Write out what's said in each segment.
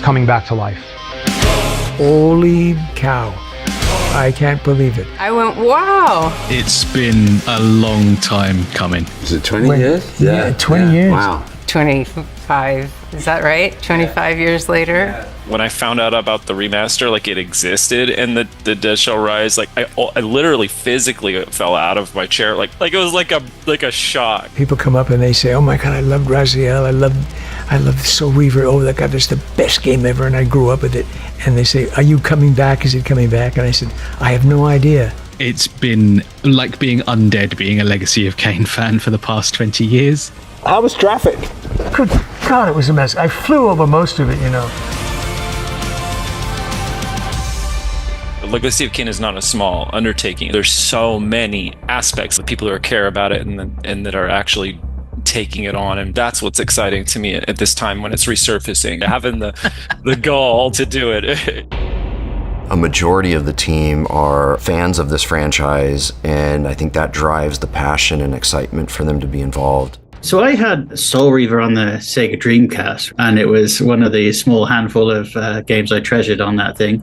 coming back to life. Holy cow. I can't believe it. I went, wow. It's been a long time coming. Is it 20 years? Yeah, 20 years. Wow. 25, is that right? 25 years later? When I found out about the remaster, like it existed, and the Dead Shall Rise, like I literally physically fell out of my chair, like it was like a shock. People come up and they say, "Oh my God, I loved Raziel. I love Soul Reaver. Oh, that God, that's the best game ever, and I grew up with it." And they say, "Are you coming back? Is it coming back?" And I said, "I have no idea." It's been like being undead, being a Legacy of Kain fan for the past 20 years. How was traffic? Good God, it was a mess. I flew over most of it, you know. Legacy of Kain is not a small undertaking. There's so many aspects of people who care about it and that are actually taking it on, and that's what's exciting to me at this time when it's resurfacing, having the gall to do it. A majority of the team are fans of this franchise, and I think that drives the passion and excitement for them to be involved. So I had Soul Reaver on the Sega Dreamcast, and it was one of the small handful of games I treasured on that thing.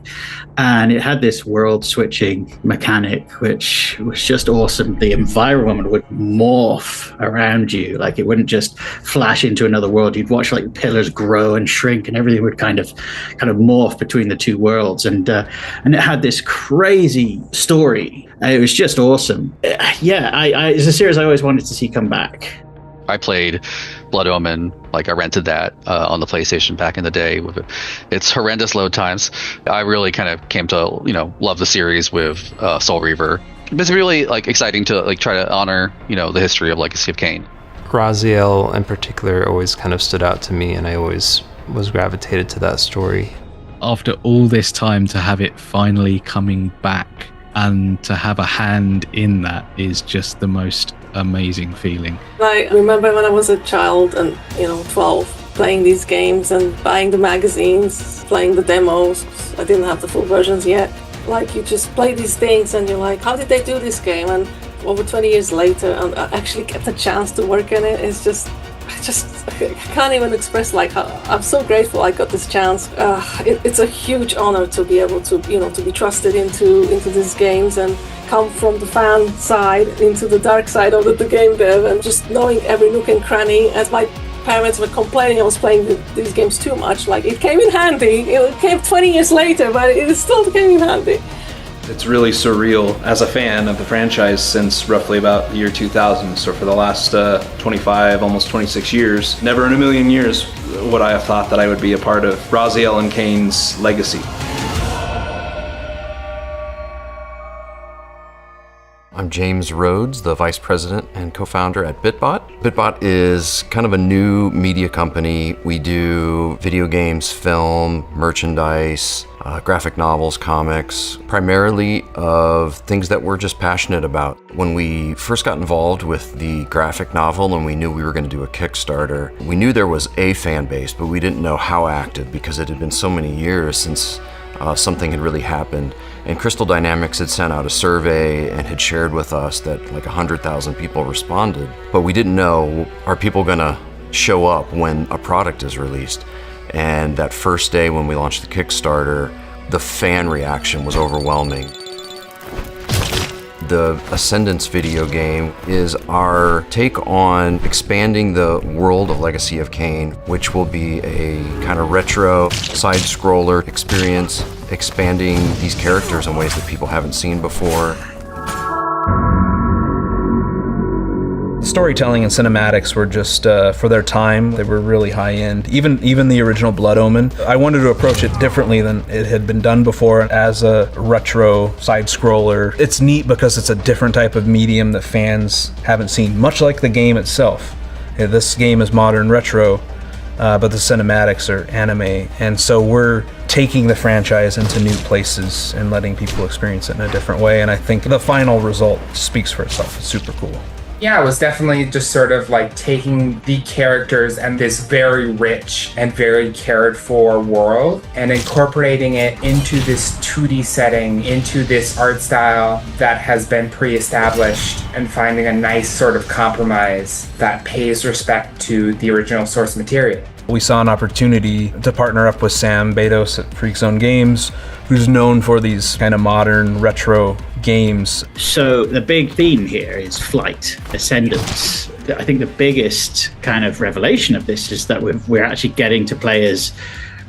And it had this world-switching mechanic, which was just awesome. The environment would morph around you. Like, it wouldn't just flash into another world. You'd watch like pillars grow and shrink, and everything would kind of morph between the two worlds. And it had this crazy story. It was just awesome. It's a series I always wanted to see come back. I played Blood Omen, like I rented that on the PlayStation back in the day with its horrendous load times. I really kind of came to, love the series with Soul Reaver. It's really like exciting to like try to honor, the history of Legacy of Kain. Raziel in particular always kind of stood out to me, and I always was gravitated to that story. After all this time to have it finally coming back and to have a hand in that is just the most amazing feeling. I remember when I was a child and 12, playing these games and buying the magazines, playing the demos. I didn't have the full versions yet. Like, you just play these things and you're like, how did they do this game? And over 20 years later, and I actually get the chance to work in it. It's just I can't even express like how I'm so grateful I got this chance. It's a huge honor to be able to to be trusted into these games and come from the fan side into the dark side of the game dev, and just knowing every nook and cranny. As my parents were complaining I was playing these games too much, like it came in handy. It came 20 years later, but it still came in handy. It's really surreal as a fan of the franchise since roughly about the year 2000. So for the last 25, almost 26 years, never in a million years would I have thought that I would be a part of Raziel and Kain's legacy. I'm James Rhodes, the vice president and co-founder at BitBot. BitBot is kind of a new media company. We do video games, film, merchandise, graphic novels, comics, primarily of things that we're just passionate about. When we first got involved with the graphic novel and we knew we were going to do a Kickstarter, we knew there was a fan base, but we didn't know how active because it had been so many years since something had really happened. And Crystal Dynamics had sent out a survey and had shared with us that like 100,000 people responded. But we didn't know, are people gonna show up when a product is released? And that first day when we launched the Kickstarter, the fan reaction was overwhelming. The Ascendance video game is our take on expanding the world of Legacy of Kain, which will be a kind of retro side-scroller experience, expanding these characters in ways that people haven't seen before. The storytelling and cinematics were just, for their time, they were really high-end. Even the original Blood Omen, I wanted to approach it differently than it had been done before as a retro side-scroller. It's neat because it's a different type of medium that fans haven't seen, much like the game itself. This game is modern retro, but the cinematics are anime, and so we're taking the franchise into new places and letting people experience it in a different way, and I think the final result speaks for itself. It's super cool. Yeah, it was definitely just sort of like taking the characters and this very rich and very cared for world and incorporating it into this 2D setting, into this art style that has been pre-established, and finding a nice sort of compromise that pays respect to the original source material. we saw an opportunity to partner up with Sam Bedos at Freak Zone Games, who's known for these kind of modern retro games. So the big theme here is flight, Ascendance. I think the biggest kind of revelation of this is that we're actually getting to play as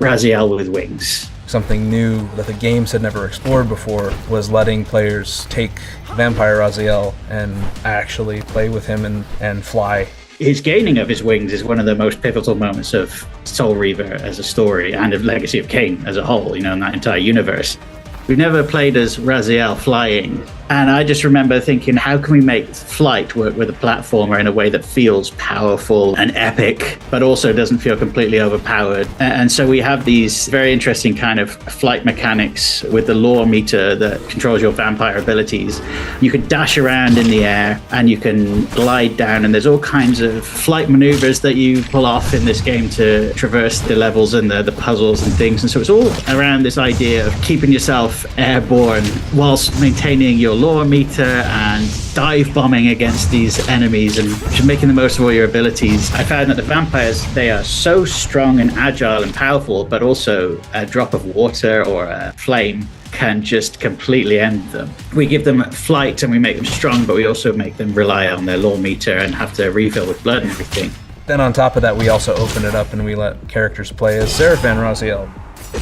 Raziel with wings. Something new that the games had never explored before was letting players take Vampire Raziel and actually play with him and fly. His gaining of his wings is one of the most pivotal moments of Soul Reaver as a story and of Legacy of Kain as a whole, in that entire universe. We've never played as Raziel flying, and I just remember thinking, how can we make flight work with a platformer in a way that feels powerful and epic, but also doesn't feel completely overpowered? And so we have these very interesting kind of flight mechanics with the lore meter that controls your vampire abilities. You can dash around in the air and you can glide down, and there's all kinds of flight maneuvers that you pull off in this game to traverse the levels and the puzzles and things. And so it's all around this idea of keeping yourself airborne whilst maintaining your lore meter and dive bombing against these enemies and just making the most of all your abilities. I found that the vampires, they are so strong and agile and powerful, but also a drop of water or a flame can just completely end them. We give them flight and we make them strong, but we also make them rely on their lore meter and have to refill with blood and everything. Then on top of that, we also open it up and we let characters play as Seraphin Raziel.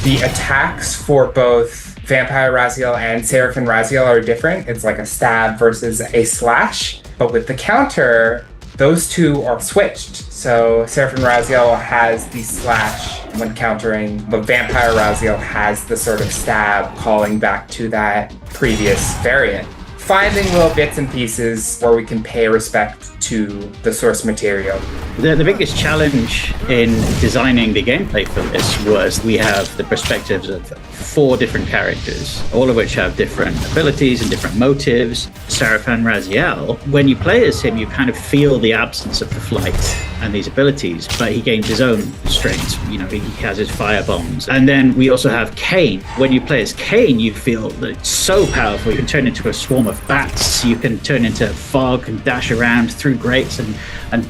The attacks for both Vampire Raziel and Seraphin Raziel are different. It's like a stab versus a slash. But with the counter, those two are switched. So Seraphin Raziel has the slash when countering, but Vampire Raziel has the sort of stab, calling back to that previous variant. Finding little bits and pieces where we can pay respect to the source material. The biggest challenge in designing the gameplay for this was we have the perspectives of 4 different characters, all of which have different abilities and different motives. Seraphin Raziel, when you play as him, you kind of feel the absence of the flight and these abilities, but he gains his own strengths. He has his fire bombs. And then we also have Kain. When you play as Kain, you feel that it's so powerful. You can turn into a swarm of bats. You can turn into fog and dash around through grates and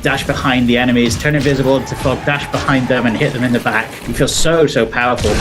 dash behind the enemies, turn invisible into fog, dash behind them and hit them in the back. You feel so powerful.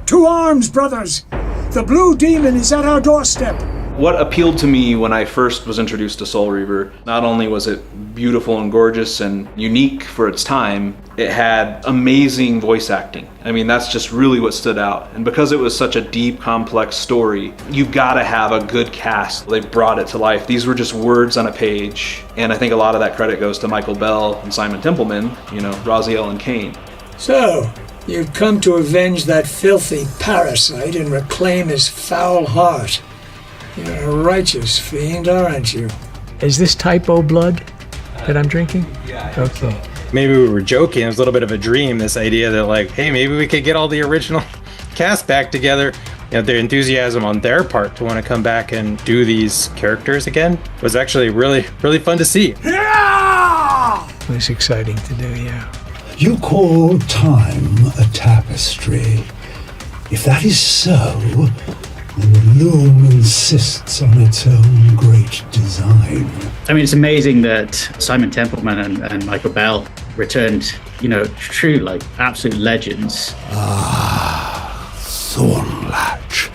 To arms, brothers! The blue demon is at our doorstep. What appealed to me when I first was introduced to Soul Reaver, not only was it beautiful and gorgeous and unique for its time, it had amazing voice acting. I mean, that's just really what stood out. And because it was such a deep, complex story, you've got to have a good cast. They brought it to life. These were just words on a page. And I think a lot of that credit goes to Michael Bell and Simon Templeman, Raziel and Kain. So, you've come to avenge that filthy parasite and reclaim his foul heart. You're a righteous fiend, aren't you? Is this typo blood that I'm drinking? Yeah. Okay. Maybe we were joking. It was a little bit of a dream, this idea that hey, maybe we could get all the original cast back together. The enthusiasm on their part to want to come back and do these characters again was actually really, really fun to see. Yeah! It was exciting to do, yeah. You call time a tapestry. If that is so, then the loom insists on its own great design. I mean, it's amazing that Simon Templeman and Michael Bell returned, true, absolute legends. Ah, Thornlatch.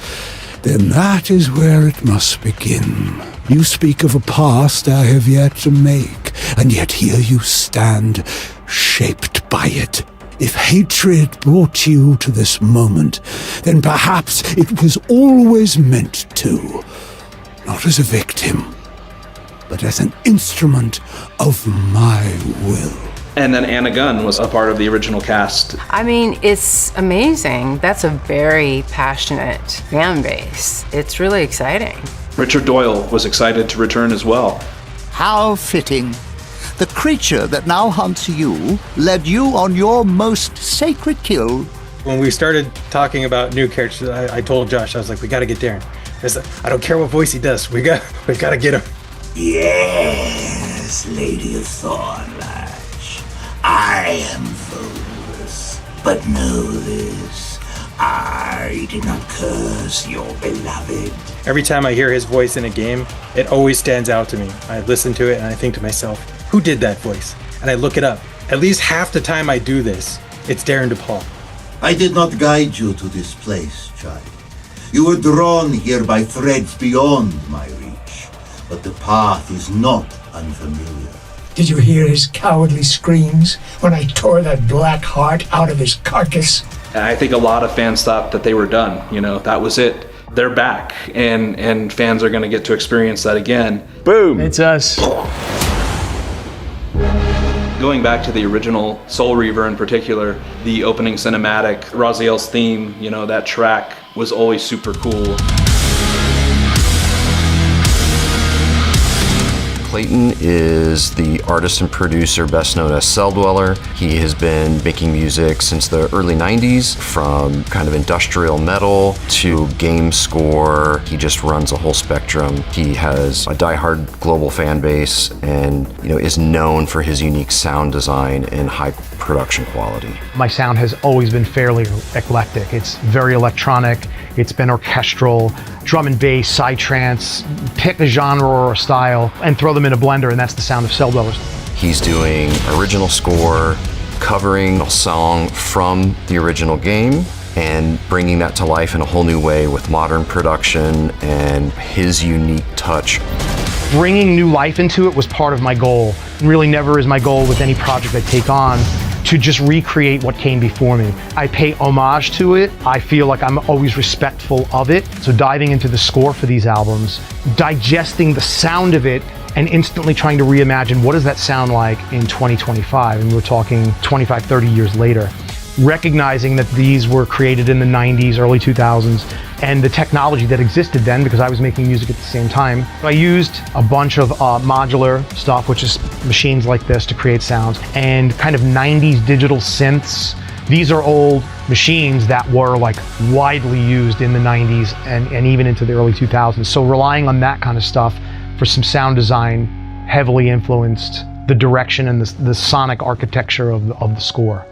Then that is where it must begin. You speak of a past I have yet to make, and yet here you stand, shaped by it. If hatred brought you to this moment, then perhaps it was always meant to. Not as a victim, but as an instrument of my will. And then Anna Gunn was a part of the original cast. I mean, it's amazing. That's a very passionate fan base. It's really exciting. Richard Doyle was excited to return as well. How fitting. The creature that now hunts you led you on your most sacred kill. When we started talking about new characters, I told Josh, I was like, we got to get Darren. I don't care what voice he does. We've got to get him. Yes, Lady of Thornlatch. I am foolish, but know this. I did not curse your beloved. Every time I hear his voice in a game, it always stands out to me. I listen to it and I think to myself, who did that voice? and I look it up. At least half the time I do this, it's Darren DePaul. I did not guide you to this place, child. You were drawn here by threads beyond my reach, but the path is not unfamiliar. Did you hear his cowardly screams when I tore that black heart out of his carcass? I think a lot of fans thought that they were done. That was it. They're back, and fans are going to get to experience that again. Boom! It's us. Going back to the original Soul Reaver in particular, the opening cinematic, Raziel's theme, that track was always super cool. Clayton is the artist and producer best known as Cell Dweller. He has been making music since the early 90s, from kind of industrial metal to game score. He just runs a whole spectrum. He has a diehard global fan base and is known for his unique sound design and high production quality. My sound has always been fairly eclectic. It's very electronic, it's been orchestral, drum and bass, psytrance, pick a genre or a style and throw them in a blender, and that's the sound of Cell Dwellers. He's doing original score, covering a song from the original game, and bringing that to life in a whole new way with modern production and his unique touch. Bringing new life into it was part of my goal. Really never is my goal with any project I take on to just recreate what came before me. I pay homage to it. I feel like I'm always respectful of it. So diving into the score for these albums, digesting the sound of it, and instantly trying to reimagine what does that sound like in 2025, and we're talking 25, 30 years later. Recognizing that these were created in the 90s, early 2000s, and the technology that existed then, because I was making music at the same time. I used a bunch of modular stuff, which is machines like this to create sounds, and kind of 90s digital synths. These are old machines that were widely used in the 90s and even into the early 2000s. So relying on that kind of stuff for some sound design heavily influenced the direction and the sonic architecture of the score.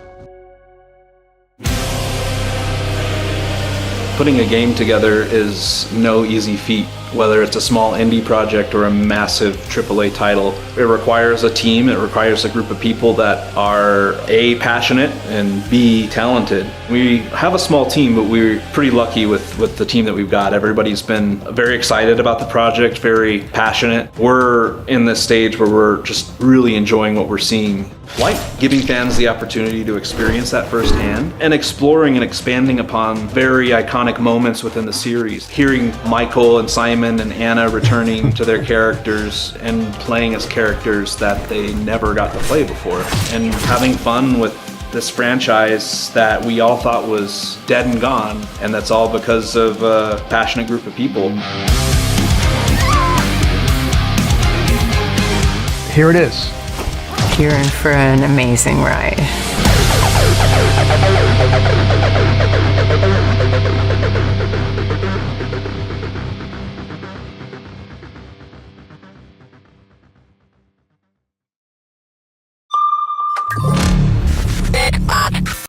Putting a game together is no easy feat, whether it's a small indie project or a massive AAA title. It requires a team, it requires a group of people that are A, passionate, and B, talented. We have a small team, but we're pretty lucky with the team that we've got. Everybody's been very excited about the project, very passionate. We're in this stage where we're just really enjoying what we're seeing. Like giving fans the opportunity to experience that firsthand and exploring and expanding upon very iconic moments within the series. Hearing Michael and Simon and Anna returning to their characters and playing as characters that they never got to play before, and having fun with this franchise that we all thought was dead and gone, and that's all because of a passionate group of people. Here it is. You're in for an amazing ride.